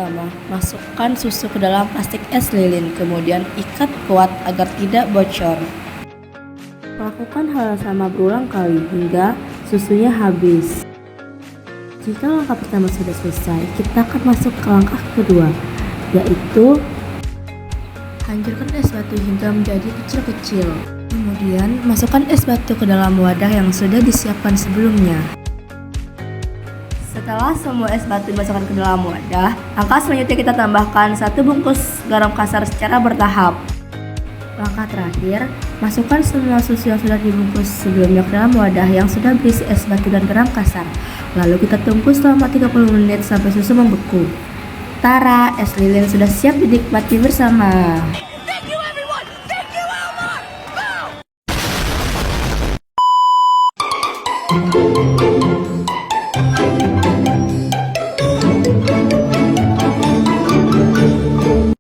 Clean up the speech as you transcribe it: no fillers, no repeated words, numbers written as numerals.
pertama, masukkan susu ke dalam plastik es lilin, kemudian ikat kuat agar tidak bocor. Lakukan hal yang sama berulang kali hingga susunya habis. Jika langkah pertama sudah selesai, kita akan masuk ke langkah kedua, yaitu hancurkan es batu hingga menjadi kecil-kecil. Kemudian, masukkan es batu ke dalam wadah yang sudah disiapkan sebelumnya. Setelah semua es batu dimasukkan ke dalam wadah, langkah selanjutnya kita tambahkan 1 bungkus garam kasar secara bertahap. Langkah terakhir, masukkan semua susu yang sudah dibungkus sebelumnya ke dalam wadah yang sudah berisi es batu dan garam kasar. Lalu kita tunggu selama 30 menit sampai susu membeku. Tara, es lilin sudah siap dinikmati bersama. Thank you, everyone. Thank you, Elmo. Boom.